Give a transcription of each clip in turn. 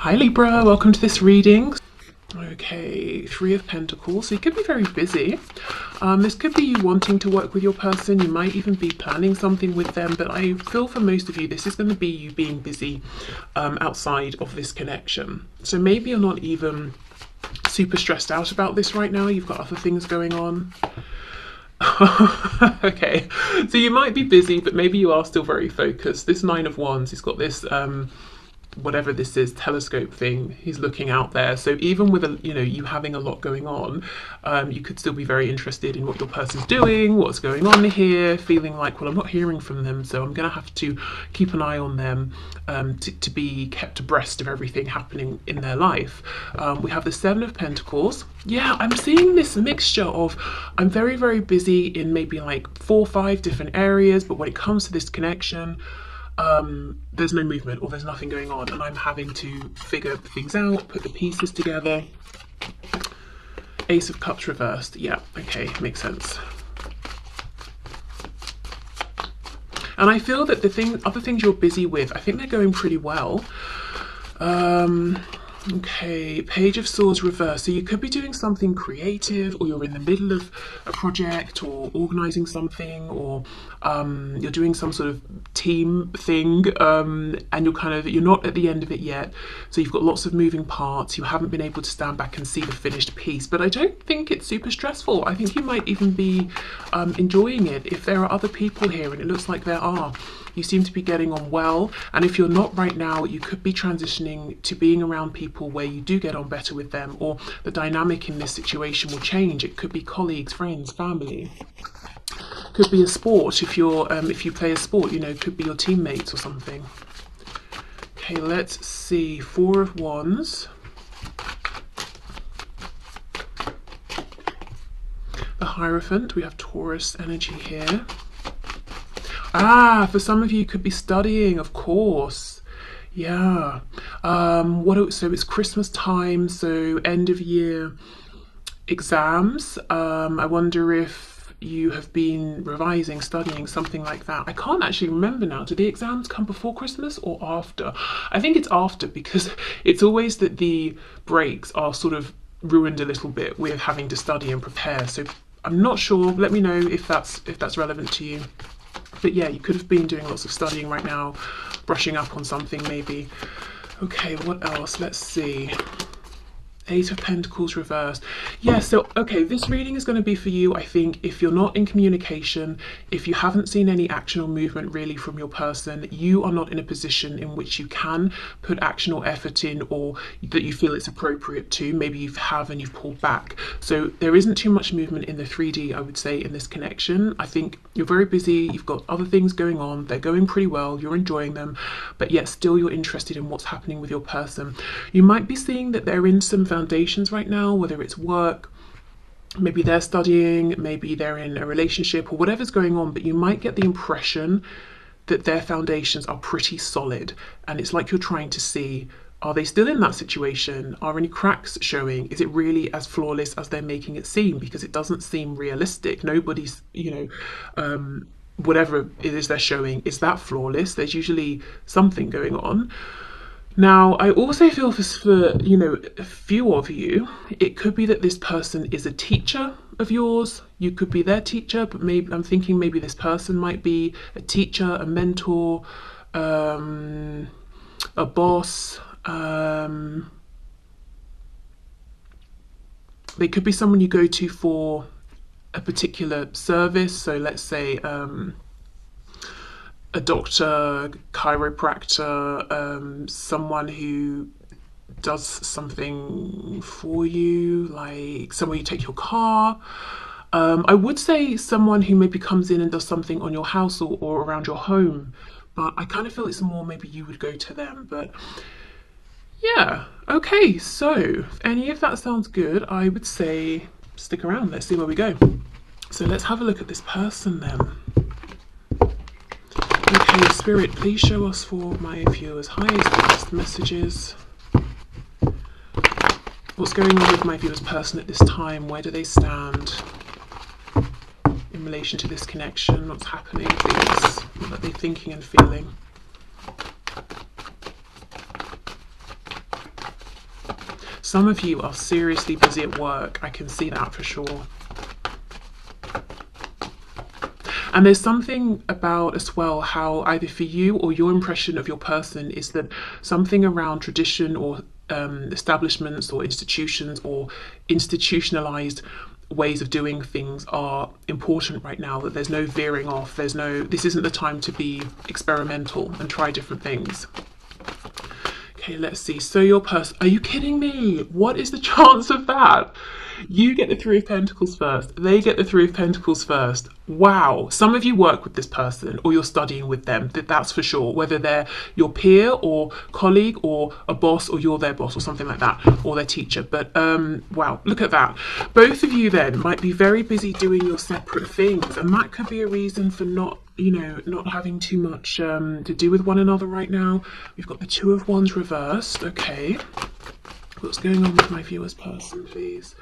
Hi Libra, welcome to this reading. Okay, Three of Pentacles. So you could be very busy. This could be you wanting to work with your person. You might even be planning something with them, but I feel for most of you this is going to be you being busy outside of this connection. So maybe you're not even super stressed out about this right now. You've got other things going on. Okay, so you might be busy, but maybe you are still very focused. This Nine of Wands, it's got this whatever this is, telescope thing. He's looking out there. So even with you having a lot going on, you could still be very interested in what your person's doing, what's going on here, feeling like, well, I'm not hearing from them, so I'm gonna have to keep an eye on them to be kept abreast of everything happening in their life. We have the Seven of Pentacles. Yeah, I'm seeing this mixture of I'm very, very busy in maybe like 4 or 5 different areas, but when it comes to this connection, there's no movement or there's nothing going on, and I'm having to figure things out, put the pieces together. Ace of Cups reversed. Yeah, okay, makes sense. And I feel that other things you're busy with, I think they're going pretty well. Okay, Page of Swords reversed. So you could be doing something creative, or you're in the middle of a project or organizing something, or you're doing some sort of team thing, and you're not at the end of it yet. So you've got lots of moving parts. You haven't been able to stand back and see the finished piece, but I don't think it's super stressful. I think you might even be enjoying it if there are other people here, and it looks like there are. You seem to be getting on well, and if you're not right now, you could be transitioning to being around people where you do get on better with them, or the dynamic in this situation will change. It could be colleagues, friends, family. Could be a sport if you play a sport, could be your teammates or something. Okay, let's see. Four of Wands. The Hierophant. We have Taurus energy here. Ah, for some of you could be studying, of course. Yeah. So it's Christmas time, so end of year exams. I wonder if you have been revising, studying, something like that. I can't actually remember now. Do the exams come before Christmas or after? I think it's after, because it's always that the breaks are sort of ruined a little bit with having to study and prepare. So I'm not sure. Let me know if that's relevant to you. But yeah, you could have been doing lots of studying right now, brushing up on something maybe. Okay, what else? Let's see. Eight of Pentacles reversed. Yeah, so, okay, this reading is going to be for you, I think, if you're not in communication, if you haven't seen any action or movement really from your person, you are not in a position in which you can put action or effort in, or that you feel it's appropriate to. Maybe you have and you've pulled back. So there isn't too much movement in the 3D, I would say, in this connection. I think you're very busy, you've got other things going on, they're going pretty well, you're enjoying them, but yet still you're interested in what's happening with your person. You might be seeing that they're in some foundations right now, whether it's work, maybe they're studying, maybe they're in a relationship, or whatever's going on, but you might get the impression that their foundations are pretty solid, and it's like you're trying to see, are they still in that situation? Are any cracks showing? Is it really as flawless as they're making it seem? Because it doesn't seem realistic. Nobody's, whatever it is they're showing, is that flawless? There's usually something going on. Now, I also feel for a few of you, it could be that this person is a teacher of yours. You could be their teacher, but maybe I'm thinking maybe this person might be a teacher, a mentor, a boss. They could be someone you go to for a particular service. So let's say a doctor, chiropractor, someone who does something for you, like someone you take your car. I would say someone who maybe comes in and does something on your house or around your home, but I kind of feel it's more maybe you would go to them. But yeah, okay, so if any of that sounds good, I would say stick around, let's see where we go. So let's have a look at this person then. Okay, Spirit, please show us for my viewers highest and best messages. What's going on with my viewers' person at this time? Where do they stand in relation to this connection? What's happening, please? What are they thinking and feeling? Some of you are seriously busy at work. I can see that for sure. And there's something about as well how either for you or your impression of your person is that something around tradition or establishments or institutions or institutionalized ways of doing things are important right now, that there's no veering off, this isn't the time to be experimental and try different things. Okay, let's see. So your person, are you kidding me? What is the chance of that? You get the Three of Pentacles first. They get the Three of Pentacles first. Wow. Some of you work with this person or you're studying with them. That's for sure. Whether they're your peer or colleague or a boss or you're their boss or something like that, or their teacher. But wow, look at that. Both of you then might be very busy doing your separate things, and that could be a reason for not having too much to do with one another right now. We've got the Two of Wands reversed. Okay. What's going on with my viewer's person, please?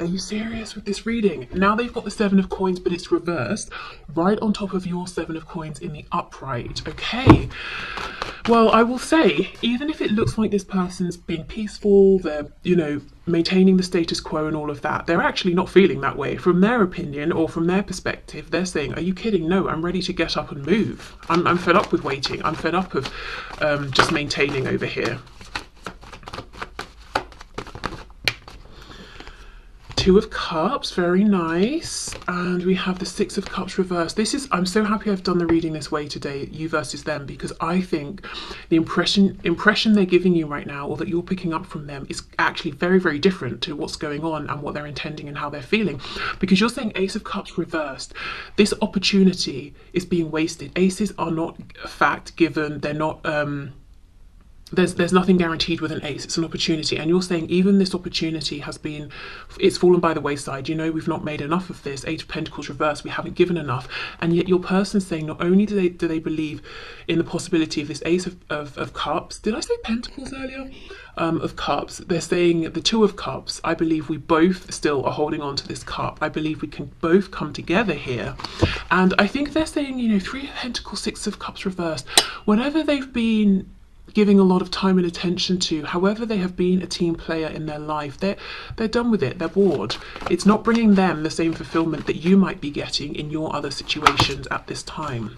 Are you serious with this reading? Now they've got the Seven of Coins, but it's reversed right on top of your Seven of Coins in the upright. Okay. Well, I will say, even if it looks like this person's being peaceful, they're, maintaining the status quo and all of that, they're actually not feeling that way. From their opinion or from their perspective, they're saying, are you kidding? No, I'm ready to get up and move. I'm fed up with waiting. I'm fed up of just maintaining over here. Two of Cups, very nice. And we have the Six of Cups reversed. I'm so happy I've done the reading this way today, you versus them, because I think the impression they're giving you right now, or that you're picking up from them, is actually very, very different to what's going on and what they're intending and how they're feeling. Because you're saying Ace of Cups reversed. This opportunity is being wasted. Aces are not a fact given. They're not... There's nothing guaranteed with an ace. It's an opportunity, and you're saying even this opportunity it's fallen by the wayside. We've not made enough of this. Eight of Pentacles reversed, we haven't given enough. And yet your person's saying not only do they believe in the possibility of this Ace of Cups, did I say Pentacles earlier? Of Cups, they're saying the Two of Cups, I believe we both still are holding on to this cup. I believe we can both come together here. And I think they're saying, Three of Pentacles, Six of Cups reversed, whatever they've been giving a lot of time and attention to, however they have been a team player in their life, they're done with it. They're bored. It's not bringing them the same fulfillment that you might be getting in your other situations at this time.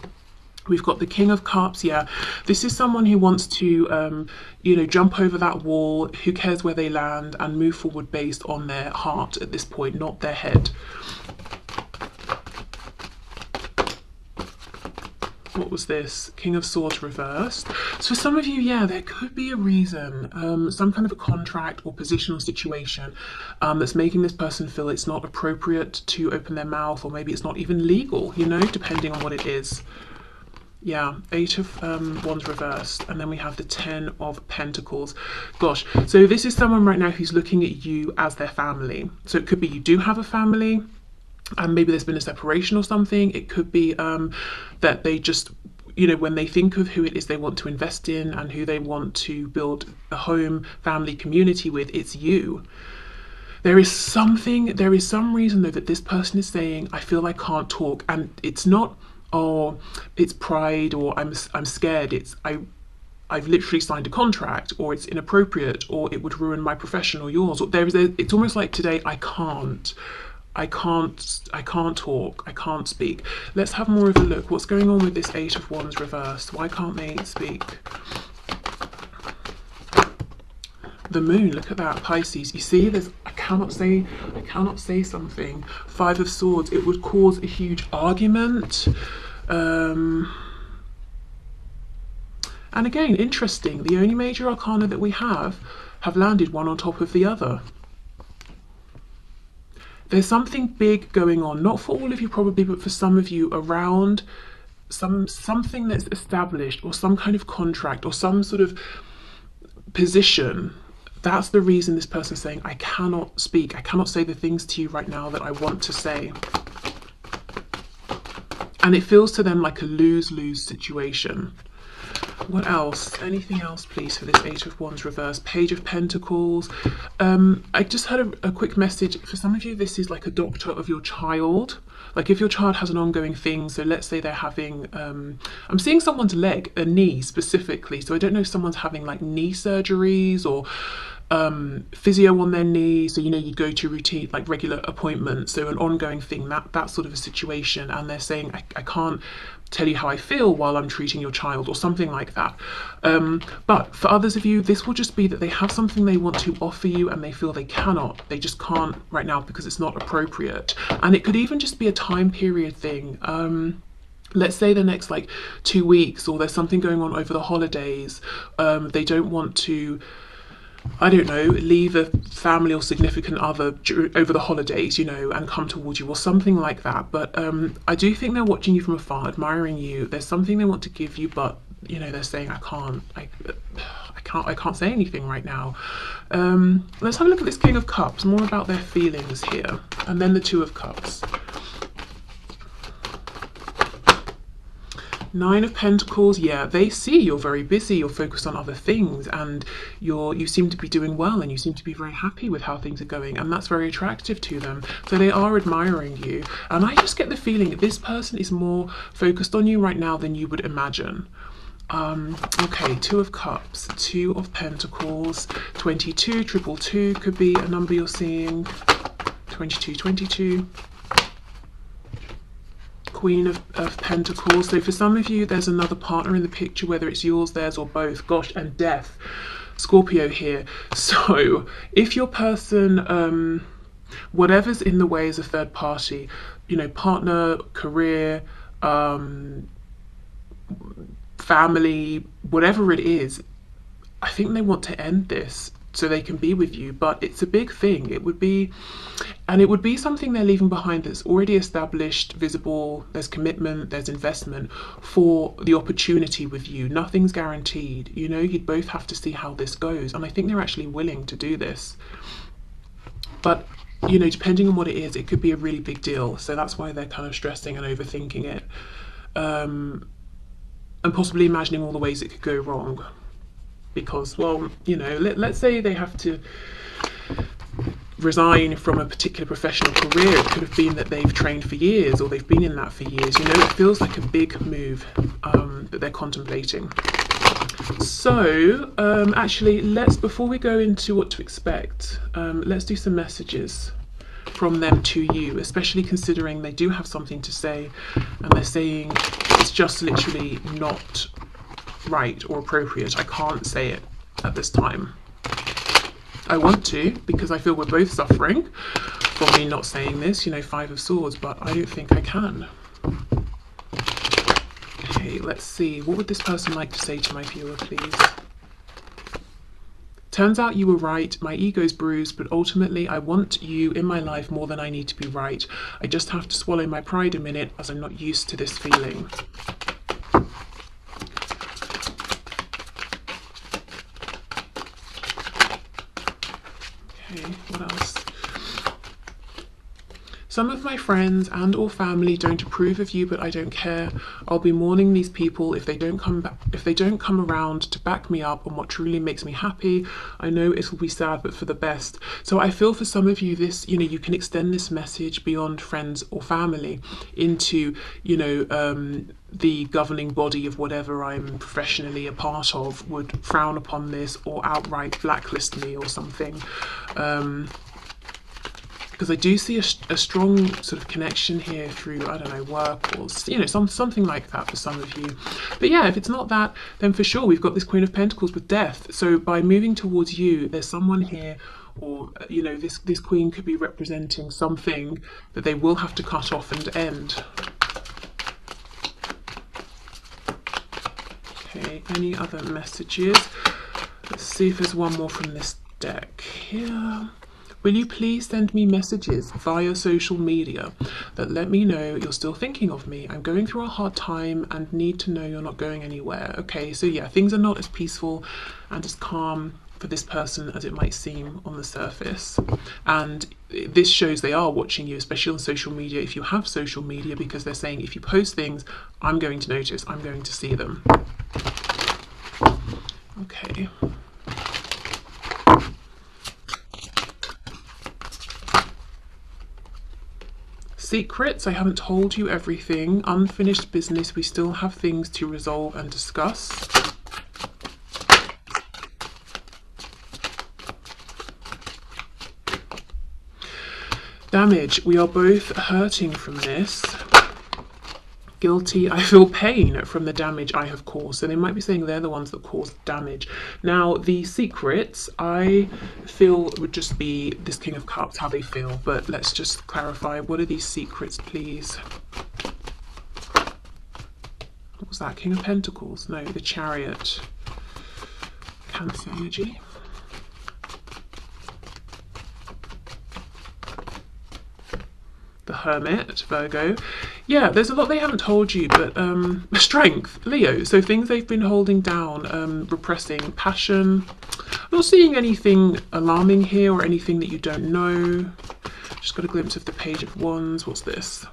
We've got the King of Cups. Yeah, this is someone who wants to jump over that wall, who cares where they land, and move forward based on their heart at this point, not their head. What was this? King of Swords reversed. So for some of you, yeah, there could be a reason, some kind of a contract or positional situation that's making this person feel it's not appropriate to open their mouth, or maybe it's not even legal, depending on what it is. Yeah, Eight of Wands reversed, and then we have the Ten of Pentacles. Gosh, so this is someone right now who's looking at you as their family. So it could be you do have a family, and maybe there's been a separation or something. It could be that they just, when they think of who it is they want to invest in and who they want to build a home, family, community with, it's you. There is some reason though that this person is saying, I feel I can't talk, and it's not, oh, it's pride, or I'm scared. It's I've literally signed a contract, or it's inappropriate, or it would ruin my profession or yours. Or it's almost like today I can't talk, I can't speak. Let's have more of a look. What's going on with this Eight of Wands reversed? Why can't they speak? The Moon, look at that, Pisces. You see, I cannot say something. Five of Swords, it would cause a huge argument. And again, interesting, the only major arcana that we have landed one on top of the other. There's something big going on, not for all of you probably, but for some of you, around something that's established, or some kind of contract, or some sort of position. That's the reason this person's saying, I cannot speak, I cannot say the things to you right now that I want to say. And it feels to them like a lose-lose situation. What else? Anything else, please, for this Eight of Wands reverse? Page of Pentacles. I just had a quick message. For some of you, this is like a doctor of your child. Like if your child has an ongoing thing, so let's say they're having, I'm seeing someone's leg, a knee specifically. So I don't know if someone's having like knee surgeries, or physio on their knee, so you know you go to routine like regular appointments, so an ongoing thing, that sort of a situation, and they're saying I can't tell you how I feel while I'm treating your child or something like that. But for others of you, this will just be that they have something they want to offer you and they feel they cannot, they just can't right now because it's not appropriate. And it could even just be a time period thing. Let's say the next like 2 weeks, or there's something going on over the holidays. They don't want to, I don't know, leave a family or significant other over the holidays, you know, and come towards you or something like that. But I do think they're watching you from afar, admiring you. There's something they want to give you, but you know, they're saying I can't say anything right now. Let's have a look at this King of Cups, more about their feelings here, and then the Two of Cups. Nine of Pentacles, yeah, they see you're very busy, you're focused on other things, and you seem to be doing well, and you seem to be very happy with how things are going, and that's very attractive to them. So they are admiring you, and I just get the feeling that this person is more focused on you right now than you would imagine. Okay, Two of Cups, Two of Pentacles, 22, 222 could be a number you're seeing, 2222. Queen of Pentacles. So for some of you, there's another partner in the picture, whether it's yours, theirs, or both. Gosh, and Death, Scorpio here. So if your person, whatever's in the way is a third party, you know, partner, career, family, whatever it is, I think they want to end this so they can be with you, but it's a big thing. It would be something they're leaving behind that's already established, visible, there's commitment, there's investment for the opportunity with you. Nothing's guaranteed, you know, you'd both have to see how this goes, and I think they're actually willing to do this. But, you know, depending on what it is, it could be a really big deal, so that's why they're kind of stressing and overthinking it, and possibly imagining all the ways it could go wrong. Because, well, you know, let's say they have to resign from a particular professional career. It could have been that they've trained for years, or they've been in that for years. You know, it feels like a big move that they're contemplating. So, actually, before we go into what to expect, let's do some messages from them to you, especially considering they do have something to say, and they're saying it's just literally not right or appropriate. I can't say it at this time. I want to, because I feel we're both suffering from me not saying this, you know, Five of Swords, but I don't think I can. Okay, let's see. What would this person like to say to my viewer, please? Turns out you were right. My ego's bruised, but ultimately I want you in my life more than I need to be right. I just have to swallow my pride a minute, as I'm not used to this feeling. Okay, what else? Some of my friends and or family don't approve of you, but I don't care. I'll be mourning these people if they don't come around to back me up on what truly makes me happy. I know it will be sad, but for the best. So I feel for some of you, this, you know, you can extend this message beyond friends or family into, you know, the governing body of whatever I'm professionally a part of would frown upon this or outright blacklist me or something. Because I do see a strong sort of connection here through, I don't know, work or, you know, something like that for some of you. But yeah, if it's not that, then for sure we've got this Queen of Pentacles with Death. So by moving towards you, there's someone here, or, you know, this Queen could be representing something that they will have to cut off and end. Okay, any other messages? Let's see if there's one more from this deck here. Will you please send me messages via social media that let me know you're still thinking of me? I'm going through a hard time and need to know you're not going anywhere. Okay, so yeah, things are not as peaceful and as calm for this person as it might seem on the surface. And this shows they are watching you, especially on social media, if you have social media, because they're saying if you post things, I'm going to notice, I'm going to see them. Okay. Secrets, I haven't told you everything. Unfinished business, we still have things to resolve and discuss. Damage. We are both hurting from this. Guilty. I feel pain from the damage I have caused. So they might be saying they're the ones that caused damage. Now, the secrets, I feel, would just be this King of Cups, how they feel. But let's just clarify. What are these secrets, please? What was that? King of Pentacles? No, the Chariot. Cancer energy. The Hermit, Virgo. Yeah, there's a lot they haven't told you, but strength, Leo. So things they've been holding down, repressing, passion. I'm not seeing anything alarming here or anything that you don't know. Just got a glimpse of the Page of Wands. What's this?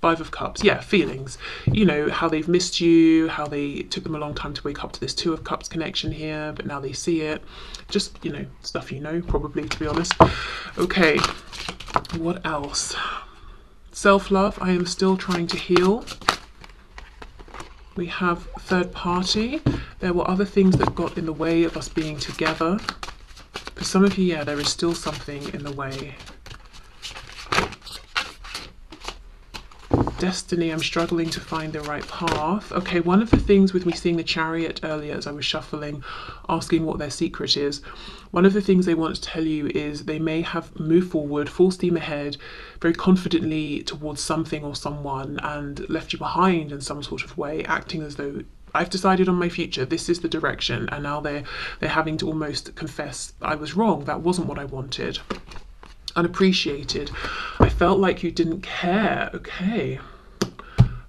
Five of Cups. Yeah, feelings. You know, how they've missed you, how they took them a long time to wake up to this Two of Cups connection here, but now they see it. Just, you know, stuff you know, probably, to be honest. Okay, what else? Self-love, I am still trying to heal. We have third party. There were other things that got in the way of us being together. For some of you, yeah, there is still something in the way. Destiny, I'm struggling to find the right path. Okay, one of the things with me seeing the Chariot earlier as I was shuffling, asking what their secret is, one of the things they want to tell you is they may have moved forward, full steam ahead, very confidently towards something or someone and left you behind in some sort of way, acting as though I've decided on my future, this is the direction, and now they're having to almost confess, I was wrong, that wasn't what I wanted. Unappreciated. I felt like you didn't care. Okay.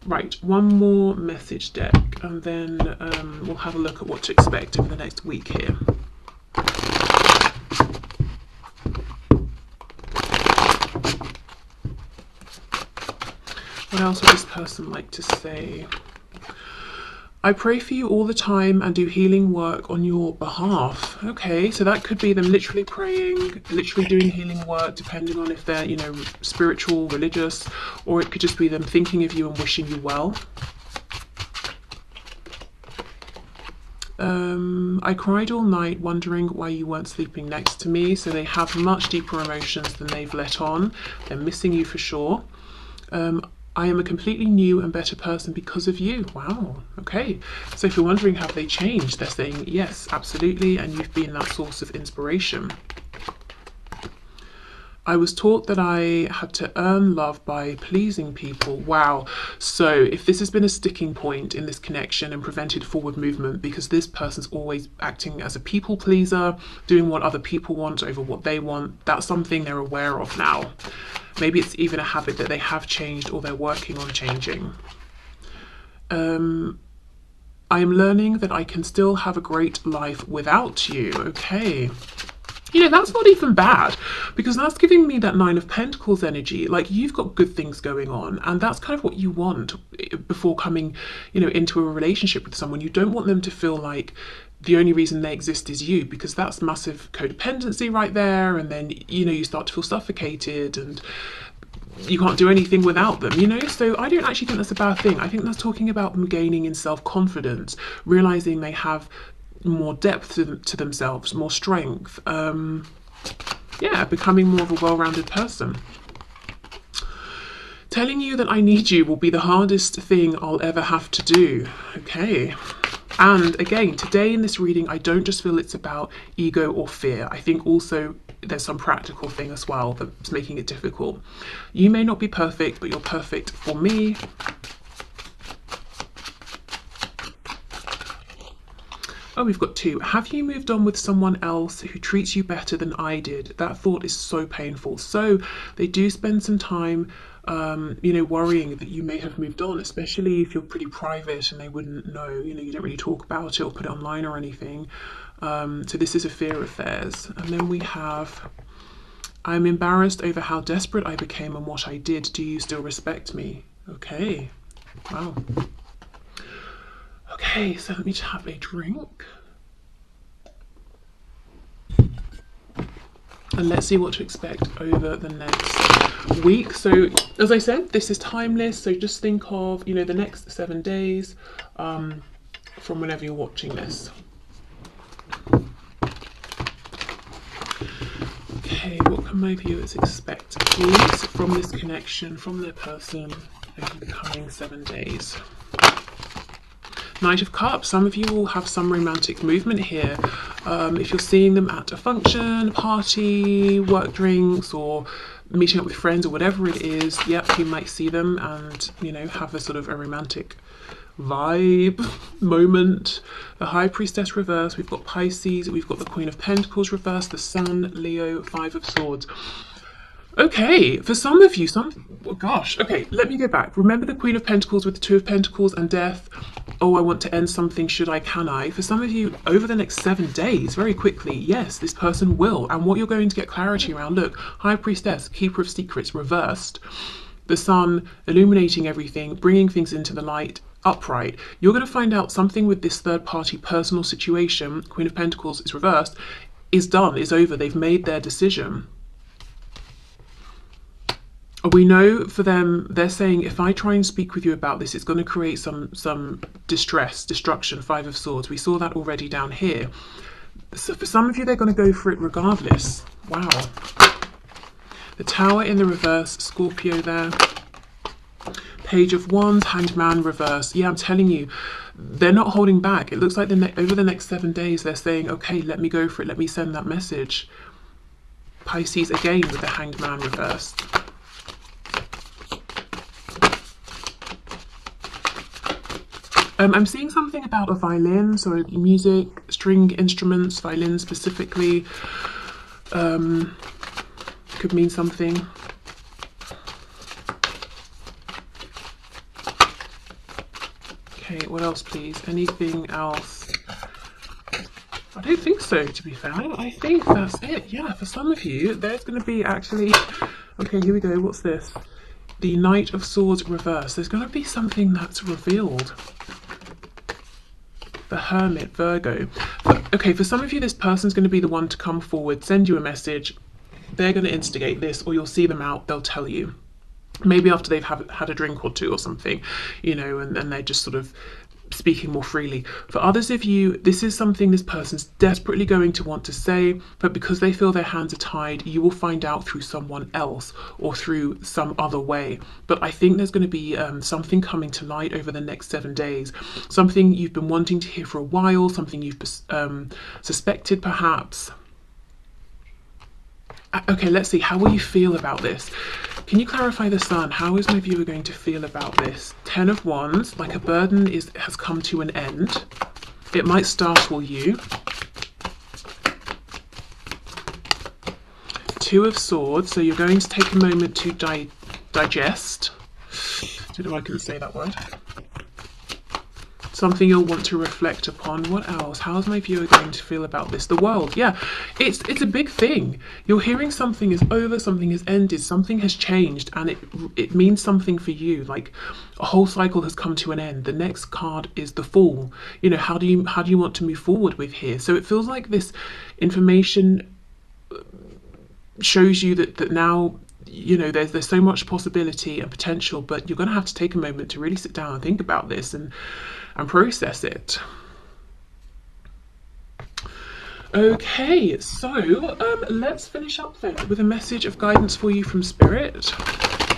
Right, one more message deck, and then we'll have a look at what to expect over the next week here. What else would this person like to say? I pray for you all the time and do healing work on your behalf. Okay, so that could be them literally praying, literally doing healing work, depending on if they're, you know, spiritual, religious, or it could just be them thinking of you and wishing you well. I cried all night wondering why you weren't sleeping next to me. So they have much deeper emotions than they've let on. They're missing you for sure. I am a completely new and better person because of you. Wow. Okay. So if you're wondering, have they changed? They're saying yes, absolutely. And you've been that source of inspiration. I was taught that I had to earn love by pleasing people. Wow. So if this has been a sticking point in this connection and prevented forward movement, because this person's always acting as a people pleaser, doing what other people want over what they want, that's something they're aware of now. Maybe it's even a habit that they have changed or they're working on changing. I am learning that I can still have a great life without you. Okay. You know, that's not even bad, because that's giving me that Nine of Pentacles energy. Like, you've got good things going on, and that's kind of what you want before coming, you know, into a relationship with someone. You don't want them to feel like the only reason they exist is you, because that's massive codependency right there. And then, you know, you start to feel suffocated and you can't do anything without them, you know? So I don't actually think that's a bad thing. I think that's talking about them gaining in self-confidence, realizing they have more depth to themselves, more strength, yeah, becoming more of a well-rounded person. Telling you that I need you will be the hardest thing I'll ever have to do. Okay. And again, today in this reading, I don't just feel it's about ego or fear. I think also there's some practical thing as well that's making it difficult. You may not be perfect, but you're perfect for me. Oh, we've got two. Have you moved on with someone else who treats you better than I did? That thought is so painful. So they do spend some time, you know, worrying that you may have moved on, especially if you're pretty private and they wouldn't know, you know, you don't really talk about it or put it online or anything. So this is a fear of theirs. And then we have, I'm embarrassed over how desperate I became and what I did. Do you still respect me? Okay. Wow. Okay, so let me just have a drink. And let's see what to expect over the next week. So, as I said, this is timeless. So just think of, you know, the next 7 days from whenever you're watching this. Okay. Okay, what can my viewers expect, please, from this connection, from their person over the coming 7 days? Knight of Cups, some of you will have some romantic movement here. If you're seeing them at a function, party, work drinks, or meeting up with friends or whatever it is, yep, you might see them and, you know, have a sort of a romantic vibe moment. The High Priestess reverse, we've got Pisces, we've got the Queen of Pentacles reverse, the Sun, Leo, Five of Swords. Okay, for some of you, oh gosh, okay, let me go back. Remember the Queen of Pentacles with the Two of Pentacles and Death? Oh, I want to end something, should I, can I? For some of you, over the next 7 days, very quickly, yes, this person will. And what you're going to get clarity around, look, High Priestess, Keeper of Secrets, reversed. The Sun, illuminating everything, bringing things into the light, upright. You're going to find out something with this third-party personal situation, Queen of Pentacles is reversed, is done, is over. They've made their decision. We know for them, they're saying, if I try and speak with you about this, it's going to create some distress, destruction, Five of Swords. We saw that already down here. So for some of you, they're going to go for it regardless. Wow. The Tower in the reverse, Scorpio there. Page of Wands, Hanged Man reverse. Yeah, I'm telling you, they're not holding back. It looks like over the next 7 days, they're saying, okay, let me go for it. Let me send that message. Pisces again with the Hanged Man reverse. I'm seeing something about a violin, so music, string instruments, violin specifically, could mean something. Okay, what else please? Anything else? I don't think so, to be fair. I think that's it. Yeah, for some of you, there's going to be actually... Okay, here we go. What's this? The Knight of Swords reverse. There's going to be something that's revealed. The Hermit, Virgo. Okay, for some of you, this person's going to be the one to come forward, send you a message. They're going to instigate this, or you'll see them out, they'll tell you. Maybe after they've had a drink or two or something, you know, and they're just sort of speaking more freely. For others of you, this is something this person's desperately going to want to say, but because they feel their hands are tied, you will find out through someone else or through some other way. But I think there's going to be something coming to light over the next 7 days, something you've been wanting to hear for a while, something you've suspected perhaps. Okay, let's see, how will you feel about this? Can you clarify the Sun? How is my viewer going to feel about this? 10 of Wands, like a burden has come to an end. It might startle you. 2 of Swords, so you're going to take a moment to digest. I don't know if I can say that word. Something you'll want to reflect upon. What else? How's my viewer going to feel about this? The World. Yeah, it's a big thing. You're hearing something is over, something has ended, something has changed, and it means something for you. Like a whole cycle has come to an end. The next card is the Fool. You know, how do you want to move forward with here? So it feels like this information shows you that now, you know, there's so much possibility and potential, but you're going to have to take a moment to really sit down and think about this and process it. Okay, so let's finish up then with a message of guidance for you from Spirit.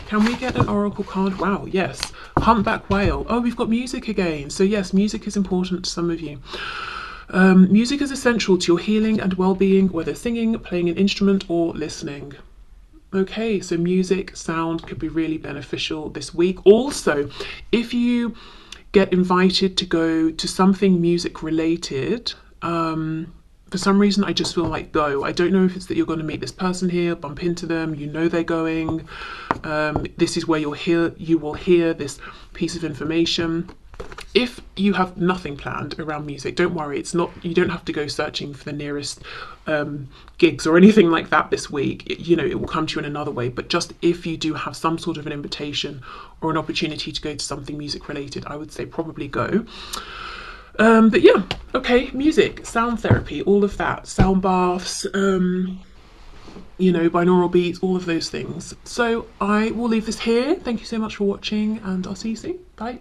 Can we get an oracle card? Wow, yes. Humpback whale. Oh, we've got music again. So yes, music is important to some of you. Music is essential to your healing and well-being, whether singing, playing an instrument, or listening. Okay, so music, sound could be really beneficial this week. Also, if you get invited to go to something music related, for some reason I just feel like go. I don't know if it's that you're going to meet this person here, bump into them, you know they're going, this is where you will hear this piece of information. If you have nothing planned around music, don't worry, you don't have to go searching for the nearest gigs or anything like that this week. It will come to you in another way, but just if you do have some sort of an invitation or an opportunity to go to something music related, I would say probably go. But yeah, okay, music, sound therapy, all of that, sound baths, binaural beats, all of those things. So I will leave this here. Thank you so much for watching, and I'll see you soon. Bye.